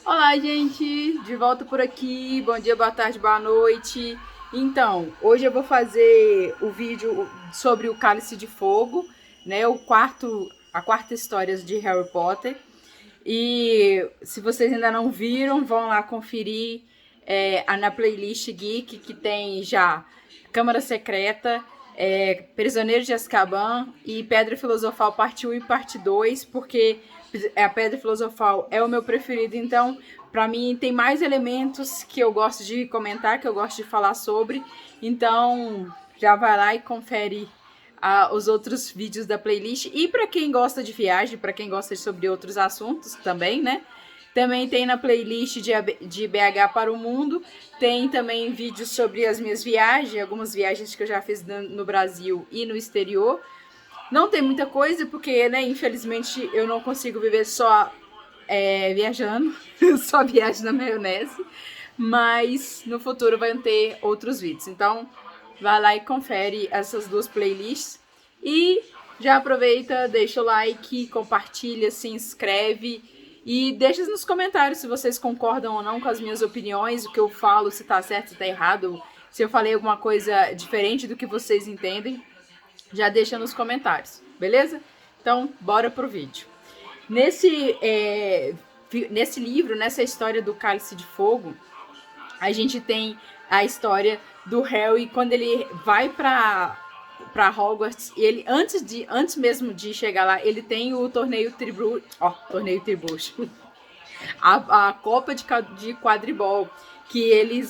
Olá, gente! De volta por aqui. Bom dia, boa tarde, boa noite. Então, hoje eu vou fazer o vídeo sobre o Cálice de Fogo, né? A quarta história de Harry Potter. E se vocês ainda não viram, vão lá conferir na playlist Geek, que tem já Câmara Secreta, Prisioneiro de Azkaban e Pedra Filosofal parte 1 e parte 2, porque a Pedra Filosofal é o meu preferido, então pra mim tem mais elementos que eu gosto de comentar, que eu gosto de falar sobre, então já vai lá e confere os outros vídeos da playlist. E para quem gosta de viagem, para quem gosta sobre outros assuntos também, né? Também tem na playlist de BH para o Mundo. Tem também vídeos sobre as minhas viagens, algumas viagens que eu já fiz no Brasil e no exterior. Não tem muita coisa, porque, né, infelizmente, eu não consigo viver só viajando, só viagem na maionese. Mas no futuro vai ter outros vídeos. Então, vai lá e confere essas duas playlists. E já aproveita, deixa o like, compartilha, se inscreve e deixa nos comentários se vocês concordam ou não com as minhas opiniões, o que eu falo, se tá certo, se tá errado, se eu falei alguma coisa diferente do que vocês entendem, já deixa nos comentários, beleza? Então, bora pro vídeo. Nesse livro, nessa história do Cálice de Fogo, a gente tem a história do Harry quando ele vai para Hogwarts e ele antes mesmo de chegar lá, ele tem o torneio tribucho, a Copa de Quadribol, que ele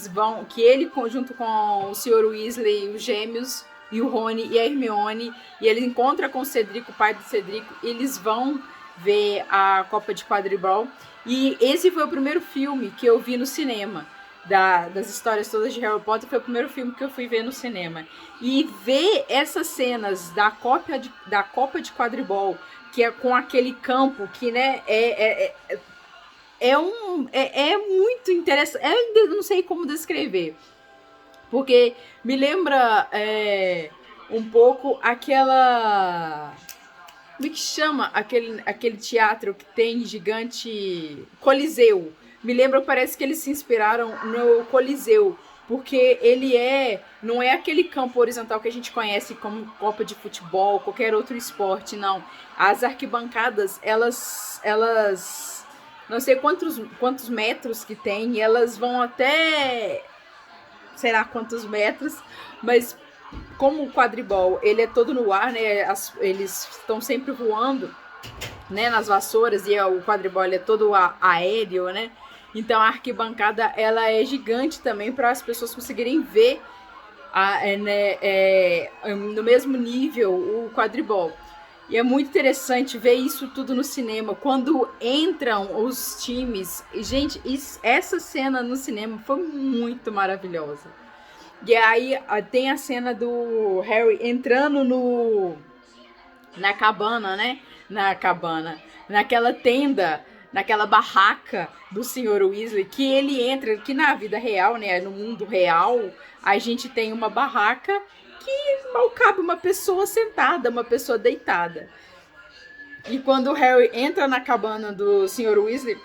junto com o Sr. Weasley, os gêmeos e o Rony e a Hermione, e ele encontra com o Cedrico, o pai do Cedrico, eles vão ver a Copa de Quadribol. E esse foi o primeiro filme que eu vi no cinema. Das histórias todas de Harry Potter, foi o primeiro filme que eu fui ver no cinema. E ver essas cenas da Copa de Quadribol, que é com aquele campo que, né, é muito interessante. Eu ainda não sei como descrever, porque me lembra um pouco aquela... Como é que chama aquele teatro que tem gigante? Coliseu. Me lembra, parece que eles se inspiraram no Coliseu, porque não é aquele campo horizontal que a gente conhece como Copa de futebol, qualquer outro esporte, não. As arquibancadas, elas não sei quantos metros que tem, elas vão até sei lá quantos metros, mas como o quadribol, ele é todo no ar, né? Eles estão sempre voando, né? Nas vassouras, e o quadribol é todo aéreo, né? Então a arquibancada, ela é gigante também para as pessoas conseguirem ver no mesmo nível o quadribol. E é muito interessante ver isso tudo no cinema, quando entram os times. Gente, essa cena no cinema foi muito maravilhosa. E aí tem a cena do Harry entrando na cabana, né? Naquela tenda, naquela barraca do Sr. Weasley, que ele entra, que na vida real, né? No mundo real, a gente tem uma barraca que mal cabe uma pessoa sentada, uma pessoa deitada. E quando o Harry entra na cabana do Sr. Weasley,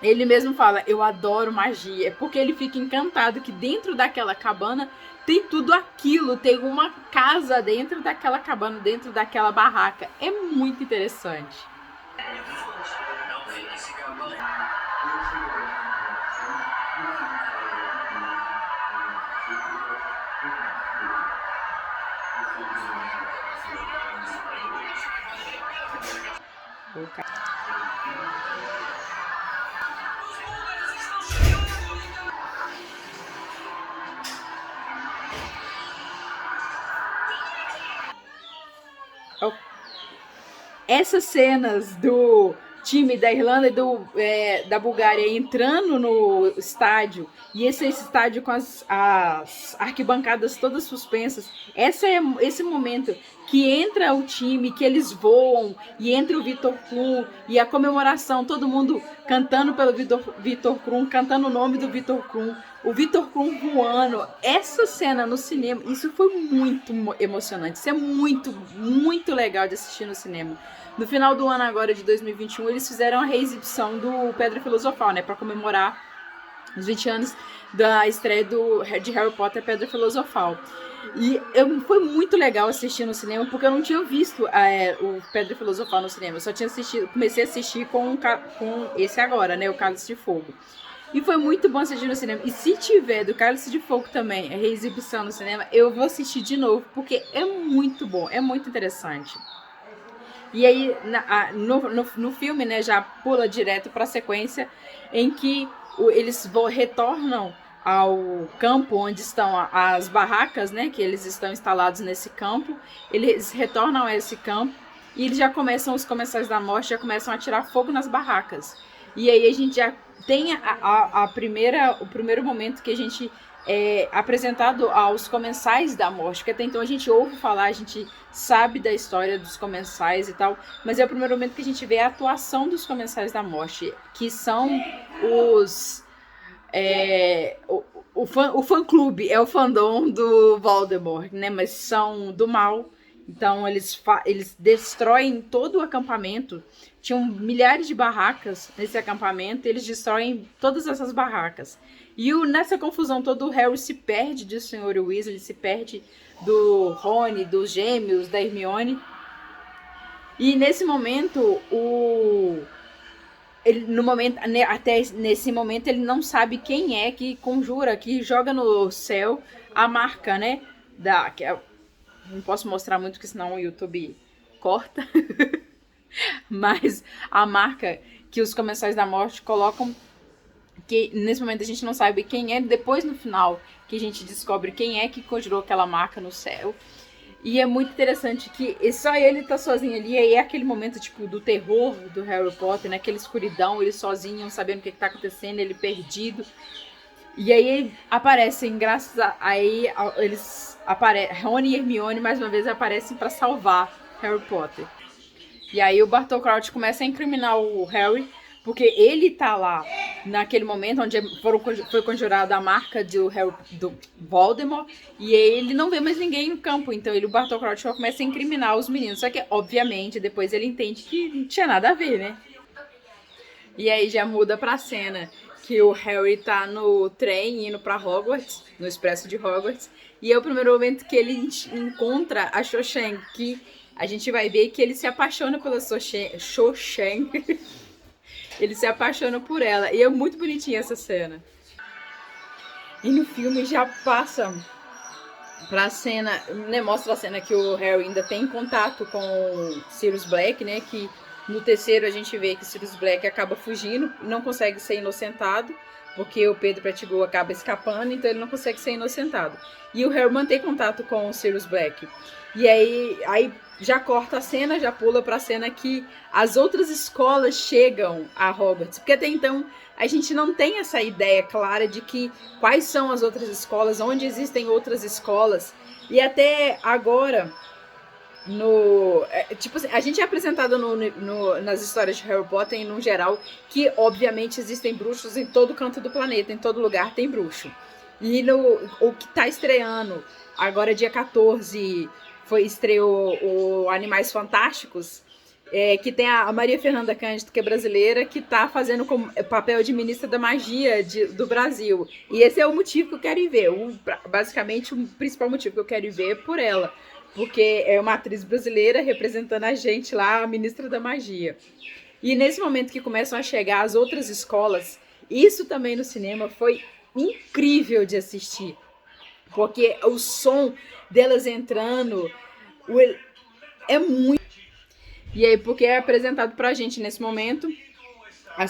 ele mesmo fala, eu adoro magia, porque ele fica encantado que dentro daquela cabana tem tudo aquilo, tem uma casa dentro daquela cabana, dentro daquela barraca. É muito interessante. Essas cenas do time da Irlanda e da Bulgária entrando no estádio, e esse estádio com as arquibancadas todas suspensas, esse momento que entra o time, que eles voam, e entra o Victor Krum, e a comemoração, todo mundo cantando pelo Victor Krum, cantando o nome do Victor Krum, o Victor Krum voando. Essa cena no cinema, isso foi muito emocionante, isso é muito, muito legal de assistir no cinema. no final do ano agora de 2021, eles fizeram a reexibição do Pedra Filosofal, né, para comemorar os 20 anos da estreia de Harry Potter Pedra Filosofal. E foi muito legal assistir no cinema, porque eu não tinha visto o Pedra Filosofal no cinema. Eu só tinha assistido, comecei a assistir com esse agora, né, o Cálice de Fogo. E foi muito bom assistir no cinema. E se tiver do Cálice de Fogo também, a reexibição no cinema, eu vou assistir de novo, porque é muito bom, é muito interessante. E aí, no filme, né, já pula direto para a sequência em que eles retornam ao campo onde estão as barracas, né, que eles estão instalados nesse campo. Eles retornam a esse campo e eles já começam, os Comensais da Morte já começam a tirar fogo nas barracas. E aí a gente já tem o primeiro momento que a gente é apresentado aos Comensais da Morte, porque até então a gente ouve falar, a gente sabe da história dos Comensais e tal, mas é o primeiro momento que a gente vê a atuação dos Comensais da Morte, que são os... o fã-clube, é o fandom do Voldemort, né? Mas são do mal. Então eles destroem todo o acampamento. Tinham milhares de barracas nesse acampamento, e eles destroem todas essas barracas. E nessa confusão toda, o Harry se perde do Sr. Weasley, se perde do Rony, dos gêmeos, da Hermione. E nesse momento, até nesse momento, ele não sabe quem é que conjura, que joga no céu a marca, né? Não posso mostrar muito, porque senão o YouTube corta. Mas a marca que os Comensais da Morte colocam, que nesse momento a gente não sabe quem é, depois no final que a gente descobre quem é que conjurou aquela marca no céu. E é muito interessante que só ele tá sozinho ali, e aí é aquele momento tipo do terror do Harry Potter, naquela escuridão, ele sozinho, não sabendo o que tá acontecendo, ele perdido. E aí aparecem, Rony e Hermione mais uma vez aparecem para salvar Harry Potter. E aí o Bartol Crouch começa a incriminar o Harry, porque ele tá lá naquele momento onde foi conjurada a marca do Voldemort, e ele não vê mais ninguém no campo. Então o Bartol Crouch começa a incriminar os meninos. Só que, obviamente, depois ele entende que não tinha nada a ver, né? E aí já muda pra cena que o Harry tá no trem indo pra Hogwarts, no expresso de Hogwarts, e é o primeiro momento que ele encontra a Cho Chang, que a gente vai ver que ele se apaixona pela Cho Chang. Ele se apaixona por ela. E é muito bonitinha essa cena. E no filme já passa pra cena, né, mostra a cena que o Harry ainda tem contato com Sirius Black, né, que no terceiro a gente vê que Sirius Black acaba fugindo, não consegue ser inocentado, porque o Pedro Pettigrew acaba escapando, então ele não consegue ser inocentado. E o Harry mantém contato com o Sirius Black. E aí já corta a cena, já pula pra cena que as outras escolas chegam a Hogwarts. Porque até então a gente não tem essa ideia clara de que quais são as outras escolas, onde existem outras escolas. E até agora, tipo assim, a gente é apresentado nas histórias de Harry Potter, no geral, que obviamente existem bruxos em todo canto do planeta, em todo lugar tem bruxo. E o que tá estreando agora, dia 14, estreou o Animais Fantásticos, que tem a Maria Fernanda Cândido, que é brasileira, que tá fazendo papel de ministra da magia do Brasil. E esse é o motivo que eu quero ir ver. Basicamente, o principal motivo que eu quero ir ver é por ela. Porque é uma atriz brasileira representando a gente lá, a ministra da magia. E nesse momento que começam a chegar as outras escolas, isso também no cinema foi incrível de assistir. Porque o som delas entrando é muito... E aí, porque é apresentado pra gente nesse momento,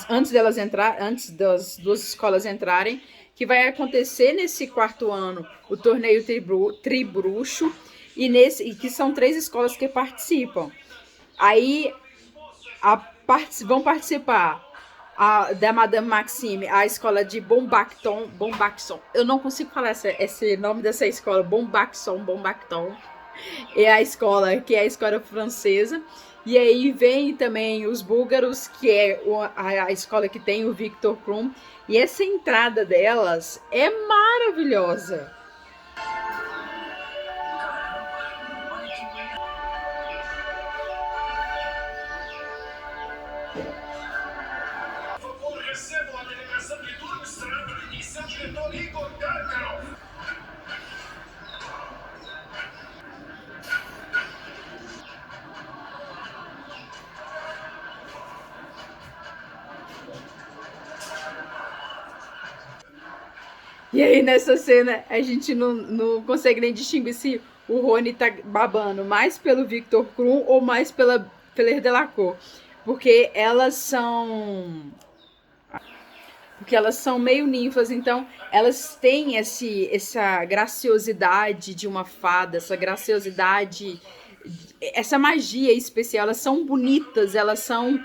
antes das duas escolas entrarem, que vai acontecer nesse quarto ano o torneio Tribruxo, e que são 3 escolas que participam. Aí vão participar da Madame Maxime, a escola de Bombaxon. Eu não consigo falar esse nome dessa escola, Bombaxon. É a escola, que é a escola francesa. E aí vem também os búlgaros, que é a escola que tem o Victor Krum. E essa entrada delas é maravilhosa. seu diretor Igor Karkaroff. E aí, nessa cena, a gente não consegue nem distinguir se o Rony tá babando mais pelo Victor Krum ou mais pela Fleur Delacour. Porque elas são meio ninfas, então elas têm essa graciosidade de uma fada, essa graciosidade, essa magia especial. Elas são bonitas, elas são...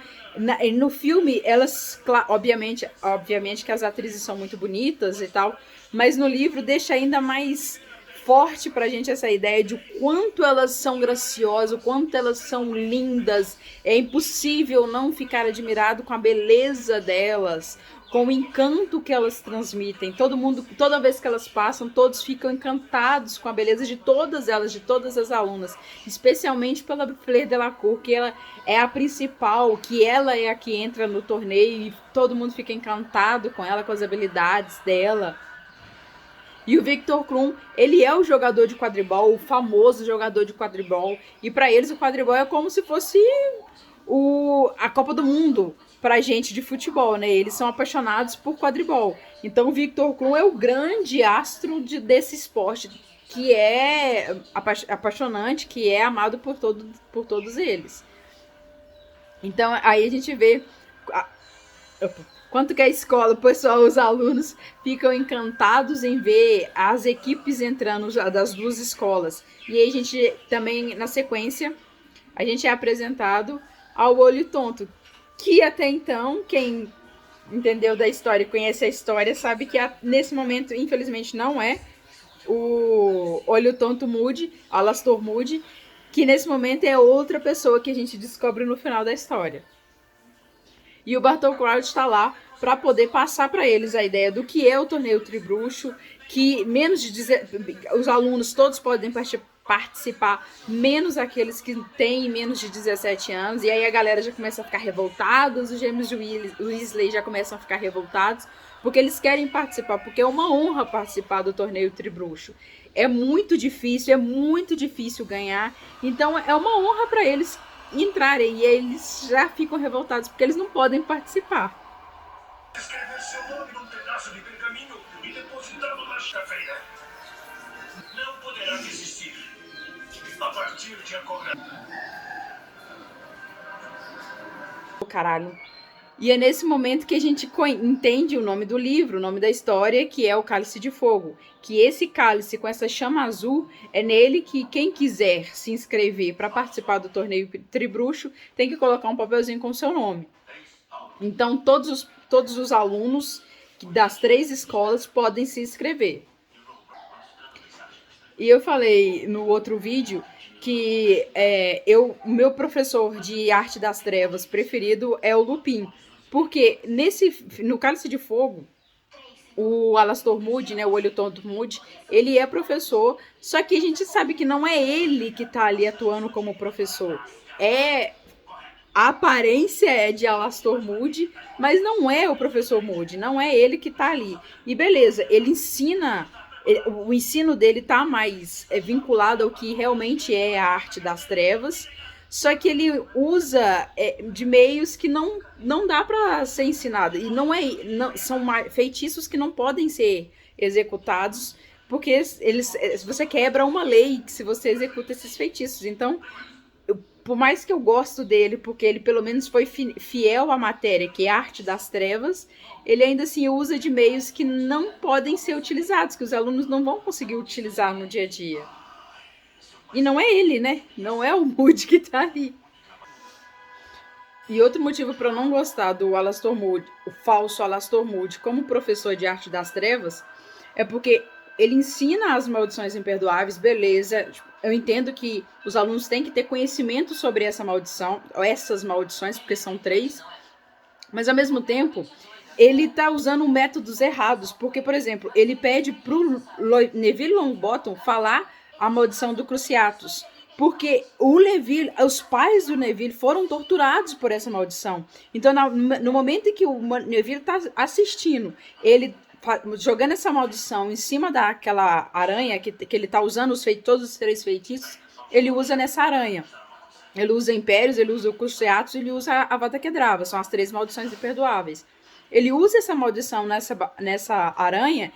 No filme, elas, obviamente que as atrizes são muito bonitas e tal, mas no livro deixa ainda mais forte pra gente essa ideia de o quanto elas são graciosas, o quanto elas são lindas. É impossível não ficar admirado com a beleza delas, com o encanto que elas transmitem. Todo mundo, toda vez que elas passam, todos ficam encantados com a beleza de todas elas, de todas as alunas, especialmente pela Fleur Delacour, que ela é a principal, que ela é a que entra no torneio e todo mundo fica encantado com ela, com as habilidades dela. E o Victor Krum, ele é o jogador de quadribol, o famoso jogador de quadribol. E para eles o quadribol é como se fosse a Copa do Mundo pra gente de futebol, né? Eles são apaixonados por quadribol. Então o Victor Krum é o grande astro desse esporte, que é apaixonante, que é amado por todos eles. Então aí a gente vê... Quanto que a escola, o pessoal, os alunos ficam encantados em ver as equipes entrando das duas escolas. E aí a gente também, na sequência, a gente é apresentado ao Olho Tonto, que até então, quem entendeu da história e conhece a história, sabe que nesse momento, infelizmente, não é o Olho Tonto Moody, Alastor Moody, que nesse momento é outra pessoa que a gente descobre no final da história. E o Bartol Crouch está lá para poder passar para eles a ideia do que é o torneio Tribruxo, que os alunos todos podem participar, menos aqueles que têm menos de 17 anos. E aí a galera já começa a ficar revoltada, os gêmeos de Weasley já começam a ficar revoltados, porque eles querem participar, porque é uma honra participar do torneio Tribruxo. É muito difícil ganhar, então é uma honra para eles entrarem, e eles já ficam revoltados porque eles não podem participar. Escrever seu nome num pedaço de pergaminho e depositá-lo na chaveira. Não poderá desistir. A partir de agora. Caralho. E é nesse momento que a gente entende o nome do livro, o nome da história, que é o Cálice de Fogo. Que esse cálice com essa chama azul, é nele que quem quiser se inscrever para participar do torneio Tribruxo tem que colocar um papelzinho com o seu nome. Então todos os alunos das 3 escolas podem se inscrever. E eu falei no outro vídeo que o meu professor de Arte das Trevas preferido é o Lupin. Porque no Cálice de Fogo, o Alastor Moody, né, o Olho Tonto Moody, ele é professor, só que a gente sabe que não é ele que tá ali atuando como professor. A aparência é de Alastor Moody, mas não é o professor Moody, não é ele que tá ali. E beleza, ele ensina... O ensino dele tá mais vinculado ao que realmente é a arte das trevas, só que ele usa de meios que não dá para ser ensinado. E são feitiços que não podem ser executados, porque você quebra uma lei se você executa esses feitiços. Então, por mais que eu gosto dele, porque ele pelo menos foi fiel à matéria, que é a arte das trevas, ele ainda assim usa de meios que não podem ser utilizados, que os alunos não vão conseguir utilizar no dia a dia. E não é ele, né? Não é o Moody que tá ali. E outro motivo para eu não gostar do Alastor Moody, o falso Alastor Moody, como professor de arte das trevas, é porque ele ensina as maldições imperdoáveis, beleza. Eu entendo que os alunos têm que ter conhecimento sobre essa maldição, essas maldições, porque são 3. Mas ao mesmo tempo, ele tá usando métodos errados. Porque, por exemplo, ele pede pro Neville Longbottom falar a maldição do Cruciatus. Porque os pais do Neville foram torturados por essa maldição. Então, no momento em que o Neville tá assistindo, ele jogando essa maldição em cima daquela aranha que ele tá usando todos os 3 feitiços, ele usa nessa aranha. Ele usa Impérios, ele usa o Cruciatus, ele usa a Avada Kedavra, são as 3 maldições imperdoáveis. Ele usa essa maldição nessa aranha,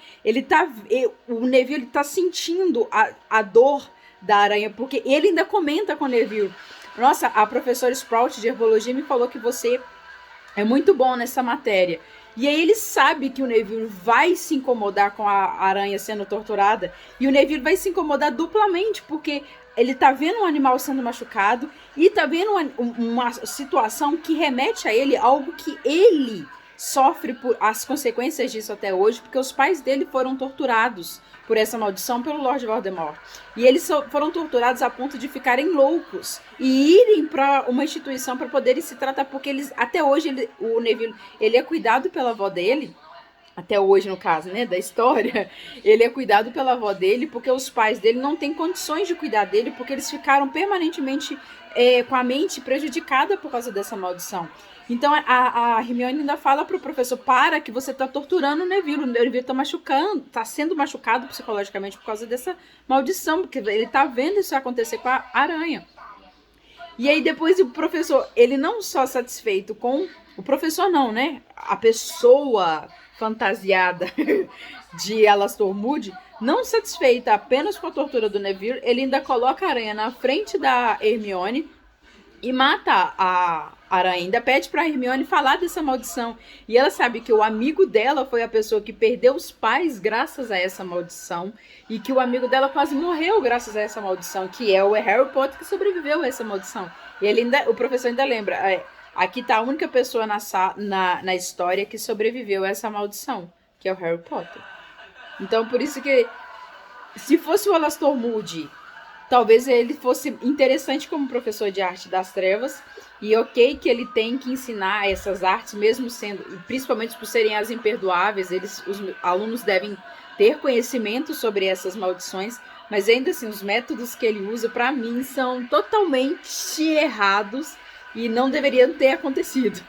o Neville tá sentindo a dor da aranha, porque ele ainda comenta com o Neville. Nossa, a professora Sprout de Herbologia me falou que você é muito bom nessa matéria. E aí ele sabe que o Neville vai se incomodar com a aranha sendo torturada, e o Neville vai se incomodar duplamente, porque ele tá vendo um animal sendo machucado e tá vendo uma situação que remete a ele algo que ele sofre por as consequências disso até hoje, porque os pais dele foram torturados por essa maldição pelo Lord Voldemort. E eles foram torturados a ponto de ficarem loucos e irem para uma instituição para poderem se tratar, porque eles até hoje o Neville, ele é cuidado pela avó dele. Até hoje, no caso, né, da história, ele é cuidado pela avó dele, porque os pais dele não têm condições de cuidar dele, porque eles ficaram permanentemente com a mente prejudicada por causa dessa maldição. Então a Hermione ainda fala pro professor: para, que você tá torturando o Neville tá sendo machucado psicologicamente por causa dessa maldição, porque ele tá vendo isso acontecer com a aranha. E aí depois o professor, ele não só satisfeito com... O professor não, né? A pessoa fantasiada de Alastor Moody, não satisfeita apenas com a tortura do Neville, ele ainda coloca a aranha na frente da Hermione e mata a aranha. Ainda pede pra Hermione falar dessa maldição. E ela sabe que o amigo dela foi a pessoa que perdeu os pais graças a essa maldição. E que o amigo dela quase morreu graças a essa maldição. Que é o Harry Potter, que sobreviveu a essa maldição. E o professor ainda lembra: aqui tá a única pessoa na história que sobreviveu a essa maldição, que é o Harry Potter. Então por isso que, se fosse o Alastor Moody, talvez ele fosse interessante como professor de arte das trevas. E ok que ele tem que ensinar essas artes, mesmo sendo, principalmente por serem as imperdoáveis, os alunos devem ter conhecimento sobre essas maldições, mas ainda assim, os métodos que ele usa, para mim, são totalmente errados e não deveriam ter acontecido.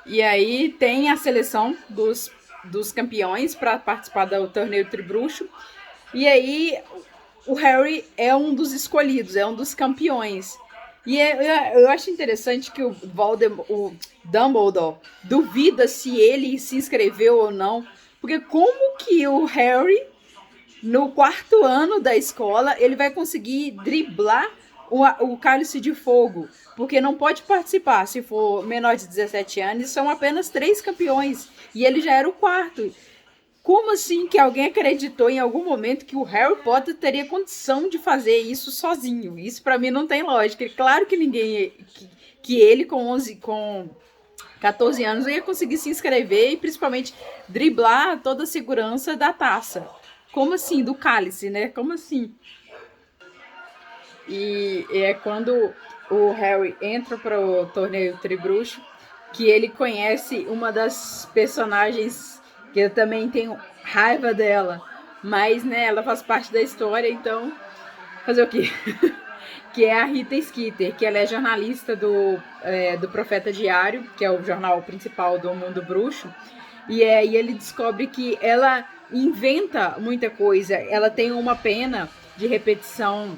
E aí tem a seleção dos campeões para participar do torneio Tribruxo. E aí o Harry é um dos escolhidos, é um dos campeões. E eu acho interessante que o Dumbledore duvida se ele se inscreveu ou não. Porque como que o Harry, no 4º ano da escola, ele vai conseguir driblar o Cálice de Fogo? Porque não pode participar se for menor de 17 anos, e são apenas 3 campeões. E ele já era o 4º. Como assim que alguém acreditou em algum momento que o Harry Potter teria condição de fazer isso sozinho? Isso pra mim não tem lógica. Claro que ninguém... Que ele com 14 anos ia conseguir se inscrever e principalmente driblar toda a segurança da taça. Como assim? Do cálice, né? Como assim? E é quando o Harry entra para o torneio Tribruxo que ele conhece uma das personagens que eu também tenho raiva dela, mas né, ela faz parte da história, então fazer o quê? Que é a Rita Skeeter, que ela é jornalista do Profeta Diário, que é o jornal principal do mundo bruxo, e aí ele descobre que ela inventa muita coisa, ela tem uma pena de repetição,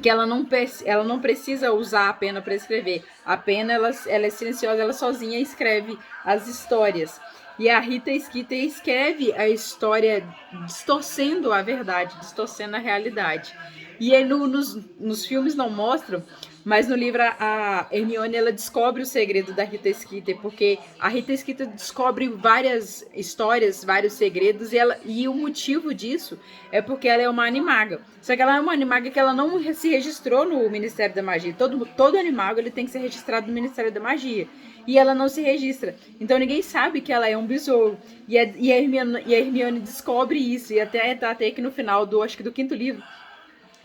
que ela não precisa usar a pena para escrever. A pena ela é silenciosa, ela sozinha escreve as histórias. E a Rita Skeeter escreve a história distorcendo a verdade, distorcendo a realidade. E aí nos filmes não mostram, mas no livro a Hermione ela descobre o segredo da Rita Skeeter, porque a Rita Skeeter descobre várias histórias, vários segredos, e o motivo disso é porque ela é uma animaga. Só que ela é uma animaga que ela não se registrou no Ministério da Magia. Todo animago ele tem que ser registrado no Ministério da Magia. E ela não se registra. Então ninguém sabe que ela é um besouro. E a Hermione descobre isso. E até aqui no final acho que do 5º livro,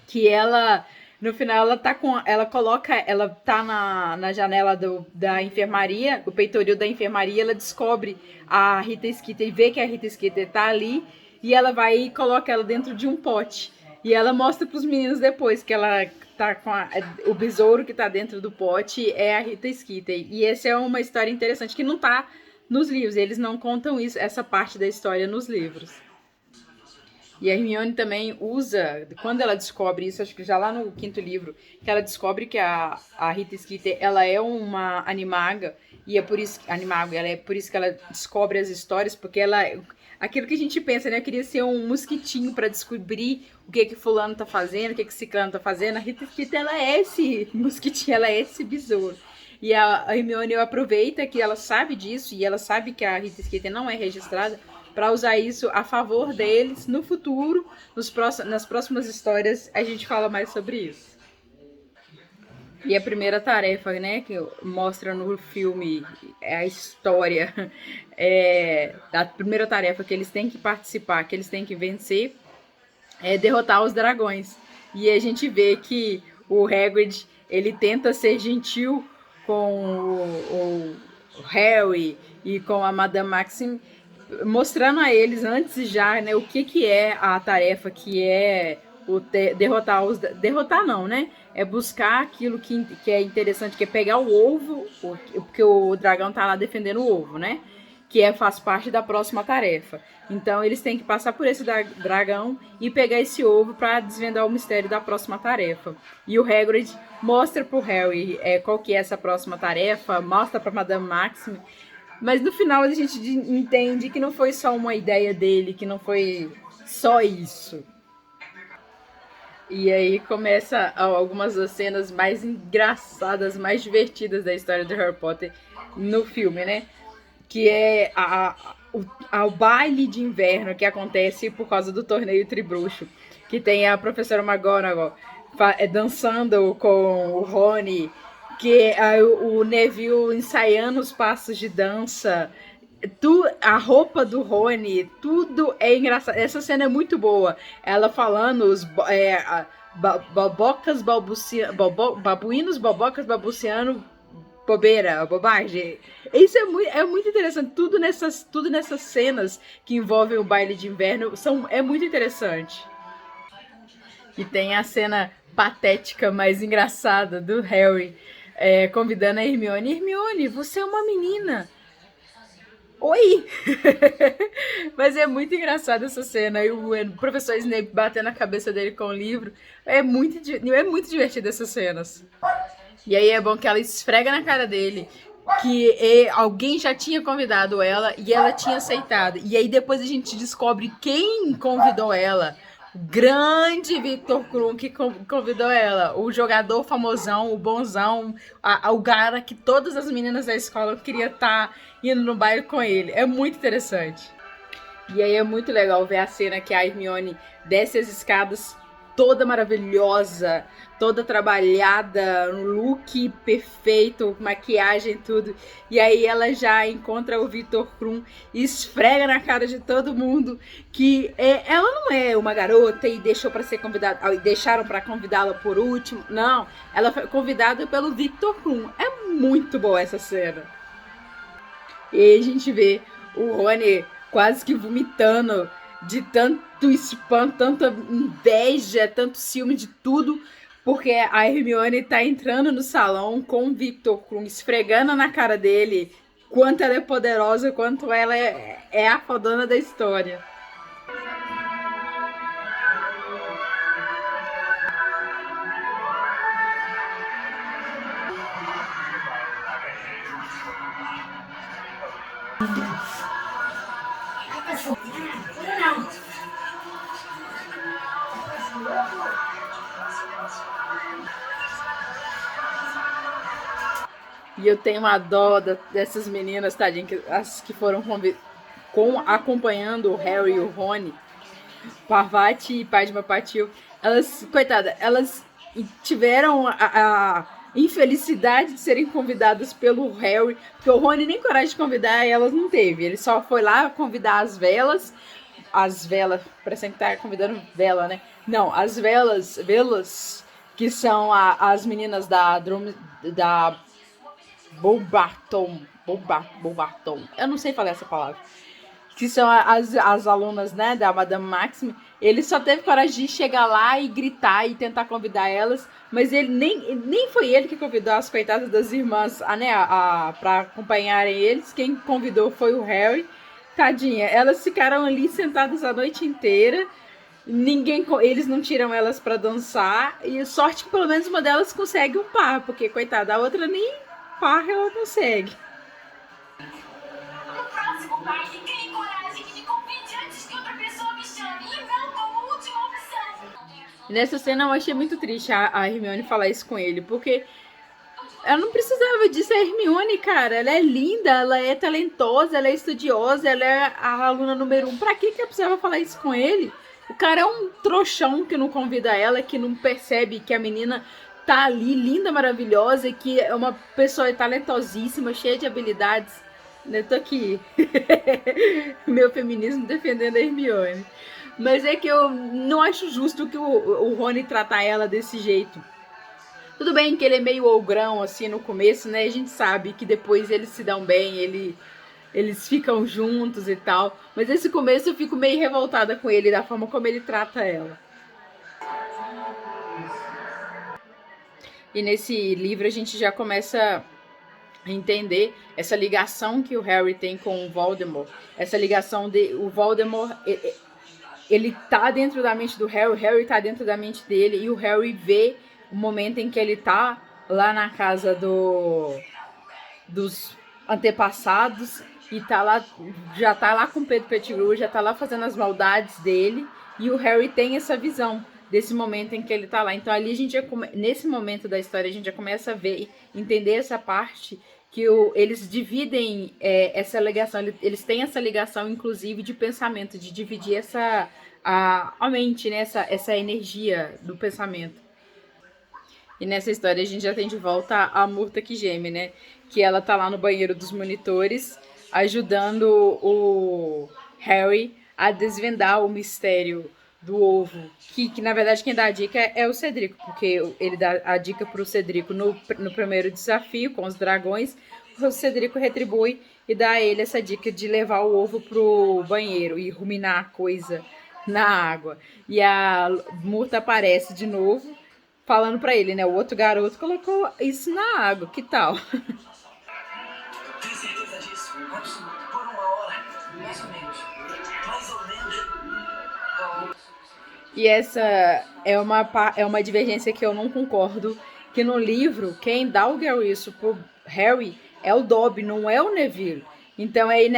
que ela No final ela tá na janela da enfermaria, o peitoril da enfermaria, ela descobre a Rita Skeeter e vê que a Rita Skeeter tá ali, e ela vai e coloca ela dentro de um pote. E ela mostra pros meninos depois que ela tá com o besouro que tá dentro do pote é a Rita Skeeter. E essa é uma história interessante que não tá nos livros, eles não contam essa parte da história nos livros. E a Hermione também usa, quando ela descobre isso, acho que já lá no 5º livro, que ela descobre que a Rita Skeeter, ela é uma animaga, e é por isso, é por isso que ela descobre as histórias, porque ela, aquilo que a gente pensa, né, eu queria ser um mosquitinho para descobrir o que fulano tá fazendo, o que ciclano tá fazendo, a Rita Skeeter, ela é esse mosquitinho, ela é esse besouro. E a Hermione aproveita que ela sabe disso, e ela sabe que a Rita Skeeter não é registrada, para usar isso a favor deles no futuro, nas próximas histórias a gente fala mais sobre isso. E a primeira tarefa, né, que mostra no filme a história, a primeira tarefa que eles têm que participar, que eles têm que vencer, é derrotar os dragões. E a gente vê que o Hagrid, ele tenta ser gentil com o Harry e com a Madame Maxime, mostrando a eles antes já, né, o que é a tarefa, que é derrotar derrotar não, né? É buscar aquilo que é interessante, que é pegar o ovo, porque o dragão tá lá defendendo o ovo, né? Que faz parte da próxima tarefa. Então eles têm que passar por esse dragão e pegar esse ovo para desvendar o mistério da próxima tarefa. E o Hagrid mostra pro Harry qual que é essa próxima tarefa, mostra pra Madame Maxime. Mas no final a gente entende que não foi só uma ideia dele, que não foi só isso. E aí começa algumas das cenas mais engraçadas, mais divertidas da história de Harry Potter no filme, né? Que é o baile de inverno que acontece por causa do torneio Tribruxo. Que tem a professora McGonagall dançando com o Rony, que o Neville ensaiando os passos de dança, a roupa do Rony, tudo é engraçado. Essa cena é muito boa. Ela falando babuínos, bobocas balbuciando bobagem. Isso é muito interessante. Tudo nessas cenas que envolvem o baile de inverno é muito interessante. E tem a cena patética, mais engraçada do Harry convidando a Hermione. Hermione, você é uma menina. Oi! Mas é muito engraçada essa cena. E o professor Snape batendo a cabeça dele com o livro. É muito divertida essas cenas. E aí é bom que ela esfrega na cara dele que alguém já tinha convidado ela e ela tinha aceitado. E aí depois a gente descobre quem convidou ela. O grande Victor Krum que convidou ela. O jogador famosão, o bonzão, o cara que todas as meninas da escola queriam estar indo no baile com ele. É muito interessante. E aí é muito legal ver a cena que a Hermione desce as escadas toda maravilhosa, toda trabalhada, um look perfeito, maquiagem, tudo. E aí ela já encontra o Victor Krum e esfrega na cara de todo mundo que ela não é uma garota e deixaram para convidá-la por último. Não, ela foi convidada pelo Victor Krum. É muito boa essa cena. E aí a gente vê o Rony quase que vomitando de tanto espanto, tanta inveja, tanto ciúme de tudo, porque a Hermione tá entrando no salão com o Victor Krum, esfregando na cara dele quanto ela é poderosa, quanto ela é a fodona da história. E eu tenho uma dó dessas meninas, tadinha, as que foram acompanhando o Harry e o Rony, Parvati e Padma Patil. Elas, coitada, elas tiveram a infelicidade de serem convidadas pelo Harry, porque o Rony nem coragem de convidar elas não teve. Ele só foi lá convidar as velas, parece que tá convidando vela, né? Não, as velas que são as meninas da Beauxbaton, eu não sei falar essa palavra, que são as alunas, né, da Madame Maxime. Ele só teve coragem de chegar lá e gritar e tentar convidar elas, mas ele nem foi ele que convidou as coitadas das irmãs para acompanharem eles. Quem convidou foi o Harry. Tadinha, elas ficaram ali sentadas a noite inteira. Eles não tiram elas para dançar, e sorte que pelo menos uma delas consegue um par, porque coitada, a outra nem par ela consegue. No próximo baile, crie coragem que me convide antes que outra pessoa me chame e não como última opção. Nessa cena eu achei muito triste a Hermione falar isso com ele, porque ela não precisava disso. A Hermione, cara, ela é linda, ela é talentosa, ela é estudiosa, ela é a aluna número 1. Pra que ela precisava falar isso com ele? O cara é um trouxão que não convida ela, que não percebe que a menina tá ali, linda, maravilhosa, que é uma pessoa talentosíssima, cheia de habilidades. Eu tô aqui, meu feminismo defendendo a Hermione. Mas é que eu não acho justo que o Rony tratar ela desse jeito. Tudo bem que ele é meio ogrão, assim, no começo, né? A gente sabe que depois eles se dão bem, eles ficam juntos e tal. Mas nesse começo eu fico meio revoltada com ele, da forma como ele trata ela. E nesse livro a gente já começa a entender essa ligação que o Harry tem com o Voldemort. Essa ligação o Voldemort, ele tá dentro da mente do Harry, o Harry tá dentro da mente dele, e o Harry vê o momento em que ele tá lá na casa dos antepassados e tá lá, já tá lá com Pedro Pettigrew, já tá lá fazendo as maldades dele, e o Harry tem essa visão desse momento em que ele tá lá. Então ali a gente nesse momento da história a gente já começa a ver, entender essa parte que eles dividem essa ligação, eles têm essa ligação inclusive de pensamento, de dividir a mente, né, essa energia do pensamento. E nessa história a gente já tem de volta a Murta que geme, né? Que ela tá lá no banheiro dos monitores, ajudando o Harry a desvendar o mistério do ovo. Que na verdade quem dá a dica é o Cedrico, porque ele dá a dica pro Cedrico no primeiro desafio com os dragões. O Cedrico retribui e dá a ele essa dica de levar o ovo pro banheiro e ruminar a coisa na água. E a Murta aparece de novo, falando pra ele, né? O outro garoto colocou isso na água, que tal? Tem certeza disso? Absoluto. Por uma hora, mais ou menos. Mais ou menos. E essa é uma divergência que eu não concordo, que no livro, quem dá o Garriço pro Harry é o Dobby, não é o Neville. Então aí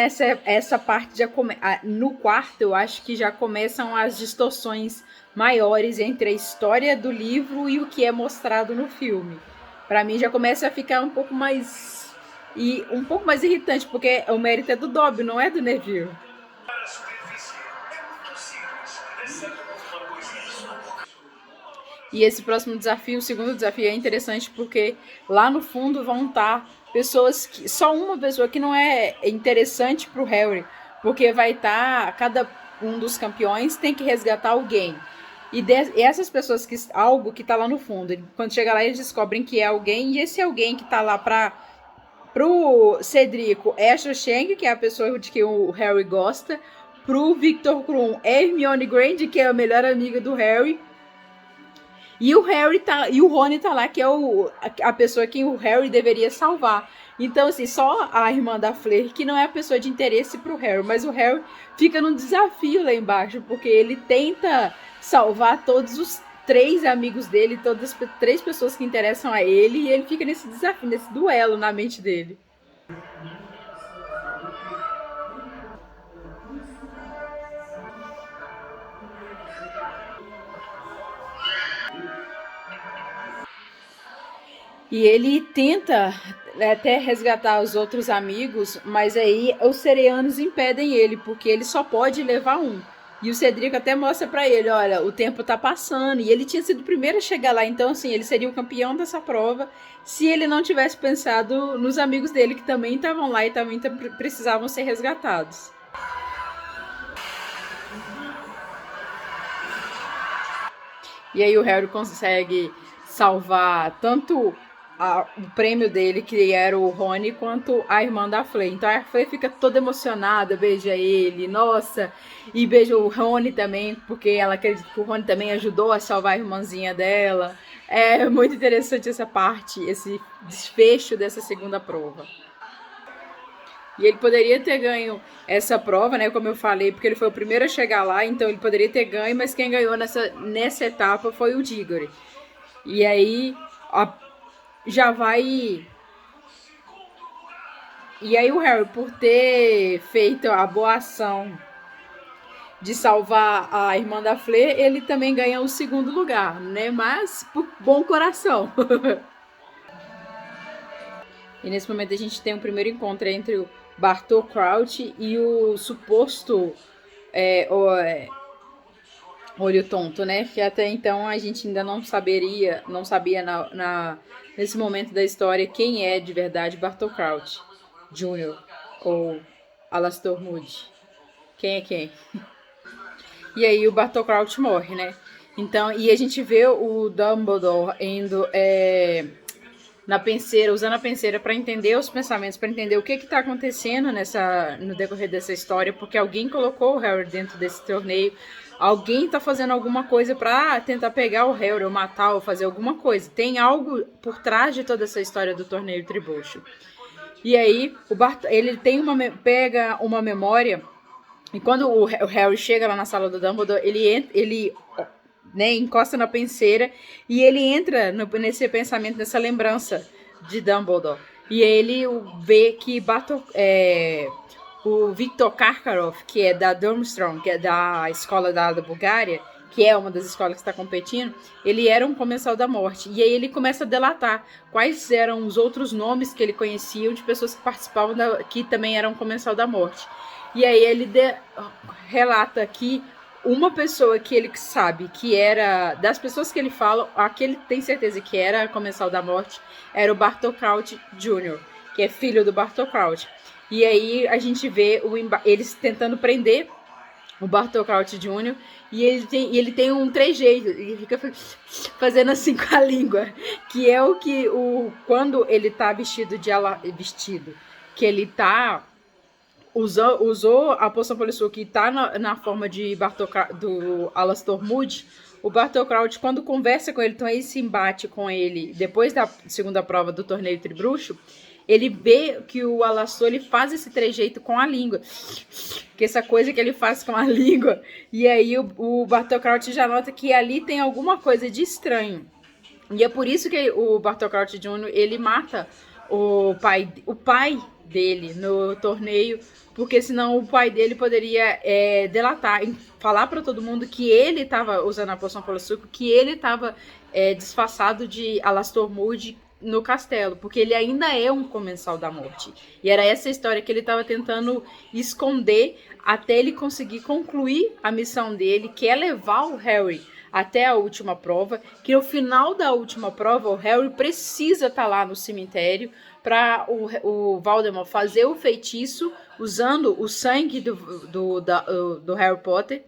essa parte já no quarto eu acho que já começam as distorções maiores entre a história do livro e o que é mostrado no filme. Para mim já começa a ficar um pouco mais irritante, porque o mérito é do Dobby, não é do Neville. Para a superfície é muito simples. Exceto uma coisinha na sua boca. E esse próximo desafio, o segundo desafio, é interessante porque lá no fundo vão estar pessoas só uma pessoa que não é interessante pro Harry, porque vai estar cada um dos campeões tem que resgatar alguém. E essas pessoas algo que tá lá no fundo, quando chega lá eles descobrem que é alguém, e esse alguém que tá lá pro Cedrico é a Cho Chang, que é a pessoa de que o Harry gosta. Pro Victor Krum é Hermione Granger, que é a melhor amiga do Harry. E o Rony tá lá, que é a pessoa que o Harry deveria salvar. Então, assim, só a irmã da Fleur que não é a pessoa de interesse pro Harry. Mas o Harry fica num desafio lá embaixo, porque ele tenta salvar todos os 3 amigos dele, todas as 3 pessoas que interessam a ele, e ele fica nesse desafio, nesse duelo na mente dele. E ele tenta até resgatar os outros amigos, mas aí os Sereanos impedem ele, porque ele só pode levar um. E o Cedrico até mostra pra ele, olha, o tempo tá passando. E ele tinha sido o primeiro a chegar lá, então assim, ele seria o campeão dessa prova se ele não tivesse pensado nos amigos dele que também estavam lá e também precisavam ser resgatados. E aí o Harry consegue salvar tanto o prêmio dele, que era o Rony, quanto a irmã da Flay. Então a Flay fica toda emocionada, beija ele, nossa, e beija o Rony também, porque ela acredita que o Rony também ajudou a salvar a irmãzinha dela. É muito interessante essa parte, esse desfecho dessa segunda prova. E ele poderia ter ganho essa prova, né, como eu falei, porque ele foi o primeiro a chegar lá, então ele poderia ter ganho, mas quem ganhou nessa etapa foi o Diggory. E aí, já vai... E aí o Harry, por ter feito a boa ação de salvar a irmã da Fleur, ele também ganha o segundo lugar, né? Mas por bom coração. E nesse momento a gente tem um primeiro encontro entre o Bartol Crouch e o suposto Olho Tonto, né? Que até então a gente ainda não sabia nesse momento da história quem é de verdade Bartol Crouch Jr. ou Alastor Moody. Quem é quem? E aí o Bartol Crouch morre, né? Então, e a gente vê o Dumbledore indo na penseira, usando a penseira para entender os pensamentos, para entender o que está acontecendo no decorrer dessa história, porque alguém colocou o Harry dentro desse torneio, alguém está fazendo alguma coisa para tentar pegar o Harry, ou matar, ou fazer alguma coisa. Tem algo por trás de toda essa história do torneio Tribucho. E aí ele pega uma memória, e quando o Harry chega lá na sala do Dumbledore, ele né, encosta na penseira e ele entra nesse pensamento, nessa lembrança de Dumbledore. E ele vê que o Viktor Karkaroff, que é da Durmstrang, que é da escola da Bulgária, que é uma das escolas que está competindo, ele era um comensal da morte. E aí ele começa a delatar quais eram os outros nomes que ele conhecia de pessoas que participavam, que também eram comensal da morte. E aí ele relata que uma pessoa que ele sabe que era, das pessoas que ele fala, aquele tem certeza que era comensal da morte, era o Bartol Crouch Jr., que é filho do Bartol Crouch. E aí a gente vê eles tentando prender o Bartol Crouch Jr., e ele tem um trejeito, ele fica fazendo assim com a língua, que é quando ele tá vestido, que ele tá... Usou a poção Polissuco que tá na forma de do Alastor Moody. O Bartol Crouch, quando conversa com ele, então esse embate com ele, depois da segunda prova do torneio Tribruxo, ele vê que o Alastor ele faz esse trejeito com a língua. Que essa coisa que ele faz com a língua. E aí o Bartol Crouch já nota que ali tem alguma coisa de estranho. E é por isso que o Bartol Crouch Jr. ele mata o pai dele no torneio, porque senão o pai dele poderia delatar, falar para todo mundo que ele estava usando a poção Polissuco, que ele estava disfarçado de Alastor Moody no castelo, porque ele ainda é um comensal da morte. E era essa história que ele estava tentando esconder até ele conseguir concluir a missão dele, que é levar o Harry até a última prova, que no final da última prova o Harry precisa estar lá no cemitério para o Voldemort fazer o feitiço usando o sangue do Harry Potter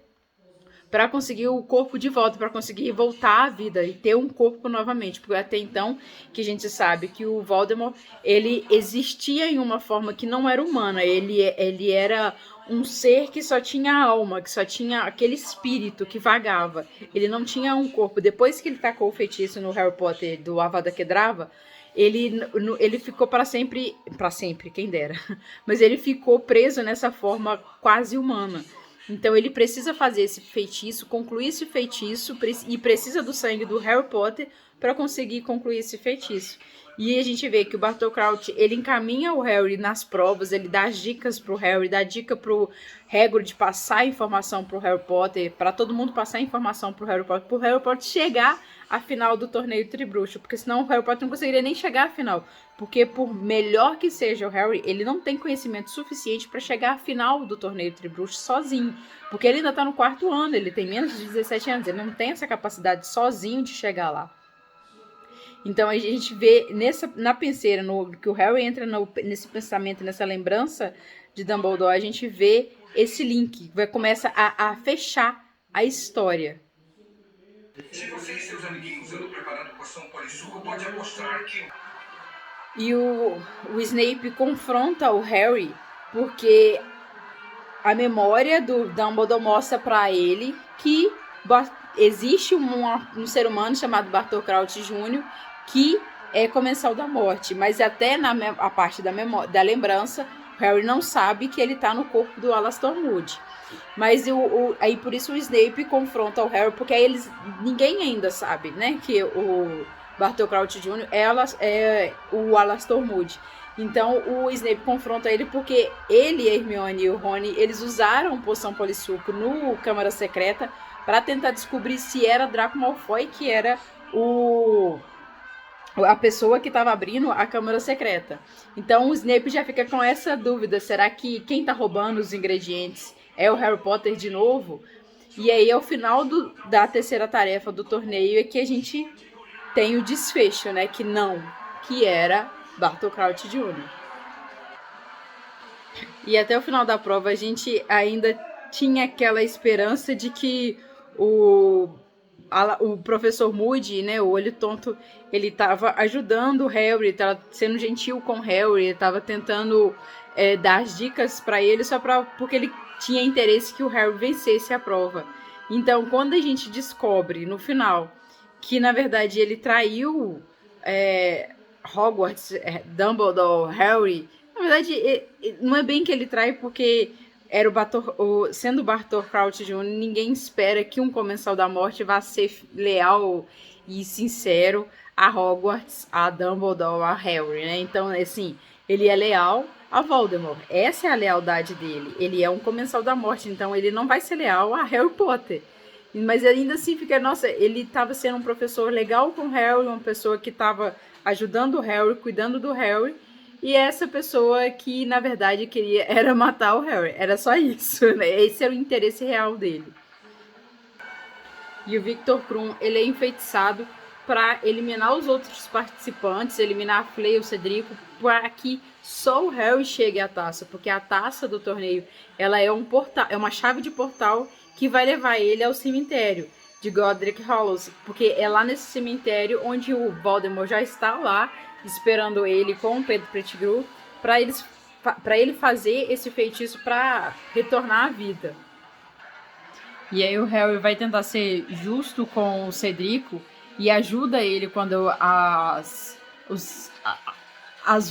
para conseguir o corpo de volta, para conseguir voltar à vida e ter um corpo novamente, porque até então que a gente sabe que o Voldemort ele existia em uma forma que não era humana, ele era um ser que só tinha alma, que só tinha aquele espírito que vagava, ele não tinha um corpo. Depois que ele tacou o feitiço no Harry Potter do Avada Kedavra, ele ficou para sempre, quem dera, mas ele ficou preso nessa forma quase humana. Então ele precisa fazer esse feitiço, concluir esse feitiço, e precisa do sangue do Harry Potter para conseguir concluir esse feitiço. E a gente vê que o Bartol Crouch, ele encaminha o Harry nas provas, ele dá as dicas pro Harry, dá dica pro Hagrid passar informação pro Harry Potter, para todo mundo passar informação pro Harry Potter chegar à final do torneio Tribruxo, porque senão o Harry Potter não conseguiria nem chegar à final, porque por melhor que seja o Harry, ele não tem conhecimento suficiente para chegar à final do torneio Tribruxo sozinho, porque ele ainda tá no 4º ano, ele tem menos de 17 anos, ele não tem essa capacidade sozinho de chegar lá. Então a gente vê na penseira, que o Harry entra nesse pensamento, nessa lembrança de Dumbledore, a gente vê esse link, começa a fechar a história. Se você e seus amiguinhos andam preparando poção Isso pode mostrar que... E o Snape confronta o Harry porque a memória do Dumbledore mostra pra ele que existe um ser humano chamado Bartol Crouch Jr. que é comensal da morte, mas até a parte da lembrança, o Harry não sabe que ele tá no corpo do Alastor Moody. Mas aí por isso o Snape confronta o Harry, porque aí ninguém ainda sabe, né, que o Bartol Crouch Jr. é o Alastor Moody. Então o Snape confronta ele porque ele, a Hermione e o Rony, eles usaram poção polissuco no Câmara Secreta para tentar descobrir se era Draco Malfoy que era a pessoa que estava abrindo a Câmara Secreta. Então o Snape já fica com essa dúvida, será que quem está roubando os ingredientes é o Harry Potter de novo? E aí ao final da terceira tarefa do torneio é que a gente tem o desfecho, né, que era Bartol Crouch Jr. E até o final da prova a gente ainda tinha aquela esperança de que o professor Moody, né, o olho tonto, ele estava ajudando o Harry, estava sendo gentil com o Harry, estava tentando dar as dicas para ele porque ele tinha interesse que o Harry vencesse a prova. Então, quando a gente descobre no final que na verdade ele traiu Hogwarts, Dumbledore, Harry, na verdade não é bem que ele trai porque era sendo o Bartol Crouch Jr., ninguém espera que um comensal da morte vá ser leal e sincero a Hogwarts, a Dumbledore, a Harry, né? Então, assim, ele é leal a Voldemort. Essa é a lealdade dele. Ele é um comensal da morte, então ele não vai ser leal a Harry Potter. Mas ainda assim fica, nossa, ele estava sendo um professor legal com o Harry, uma pessoa que estava ajudando o Harry, cuidando do Harry, e essa pessoa que, na verdade, queria era matar o Harry. Era só isso, né? Esse era o interesse real dele. E o Victor Krum, ele é enfeitiçado para eliminar os outros participantes, eliminar a Flea e o Cedrico, para que só o Harry chegue à taça, porque a taça do torneio, ela é é uma chave de portal que vai levar ele ao cemitério de Godric Hollows, porque é lá nesse cemitério onde o Voldemort já está lá, esperando ele com o Pedro Pettigrew, para ele fazer esse feitiço para retornar à vida. E aí o Harry vai tentar ser justo com o Cedrico e ajuda ele quando as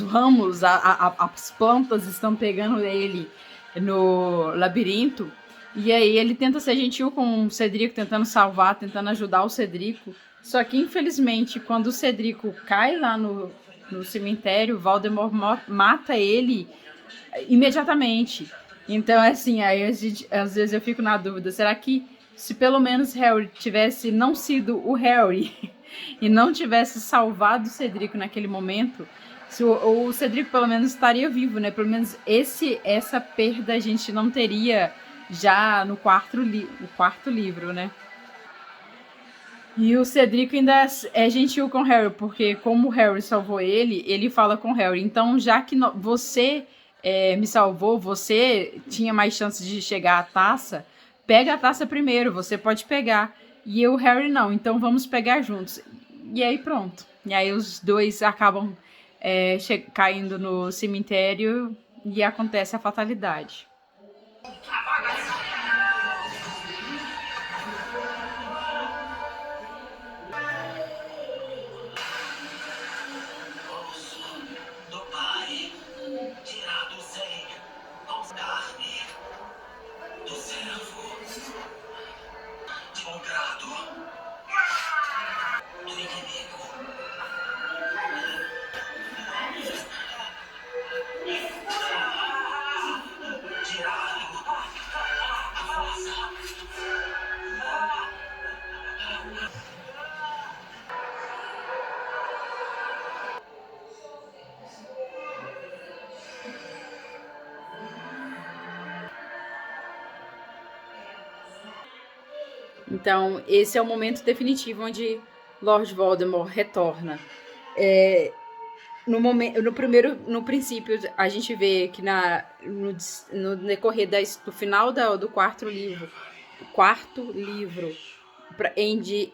ramos, as plantas estão pegando ele no labirinto. E aí ele tenta ser gentil com o Cedrico, tentando salvar, tentando ajudar o Cedrico. Só que, infelizmente, quando o Cedrico cai lá no cemitério, Voldemort mata ele imediatamente. Então, assim, aí às vezes eu fico na dúvida, será que se pelo menos Harry tivesse não sido o Harry e não tivesse salvado o Cedrico naquele momento, o Cedrico pelo menos estaria vivo, né? Pelo menos essa perda a gente não teria já no quarto livro, né? E o Cedrico ainda é gentil com o Harry, porque como o Harry salvou ele fala com o Harry, então já que você me salvou, você tinha mais chances de chegar à taça, pega a taça primeiro, você pode pegar. E o Harry não, então vamos pegar juntos. E aí pronto. E aí os dois acabam caindo no cemitério e acontece a fatalidade. Do Pai, tirado sem carne, do servo, de bom grado, do inimigo. Tirado a força. Então, esse é o momento definitivo onde Lord Voldemort retorna. No princípio, a gente vê que no decorrer do final do quarto livro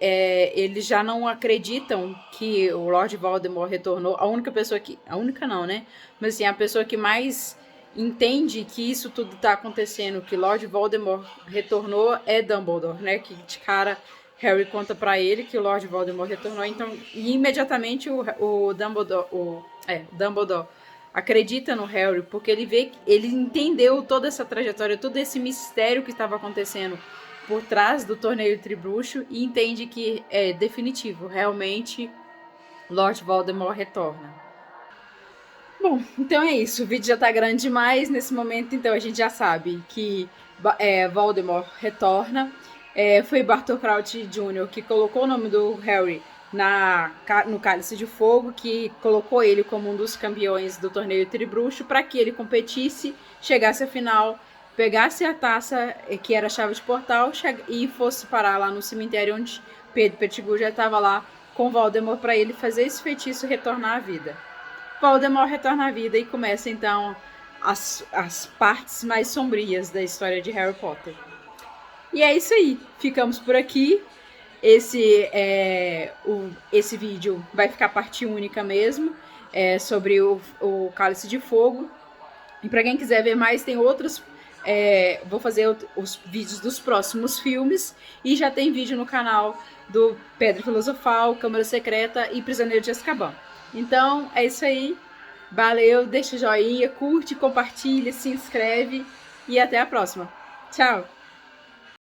eles já não acreditam que o Lord Voldemort retornou. A única pessoa que... A única não, né? Mas assim, a pessoa que mais entende que isso tudo tá acontecendo, que Lord Voldemort retornou, é Dumbledore, né? Que de cara Harry conta pra ele que o Lord Voldemort retornou. Então, e imediatamente o Dumbledore acredita no Harry, porque ele entendeu toda essa trajetória, todo esse mistério que estava acontecendo por trás do torneio Tribruxo e entende que é definitivo, realmente Lord Voldemort retorna. Bom, então é isso, o vídeo já tá grande demais nesse momento, então a gente já sabe que Voldemort retorna. Foi Bartol Crouch Jr. que colocou o nome do Harry no Cálice de Fogo, que colocou ele como um dos campeões do torneio Tribruxo para que ele competisse, chegasse à final, pegasse a taça, que era a chave de portal, e fosse parar lá no cemitério onde Pedro Pettigrew já estava lá com Voldemort para ele fazer esse feitiço e retornar à vida. Voldemort retorna à vida e começa então as partes mais sombrias da história de Harry Potter. E é isso aí, ficamos por aqui. Esse vídeo vai ficar parte única mesmo, sobre o Cálice de Fogo. E para quem quiser ver mais, tem outros. Vou fazer os vídeos dos próximos filmes. E já tem vídeo no canal do Pedra Filosofal, Câmara Secreta e Prisioneiro de Azkaban. Então é isso aí. Valeu, deixa o joinha, curte, compartilha, se inscreve. E até a próxima. Tchau!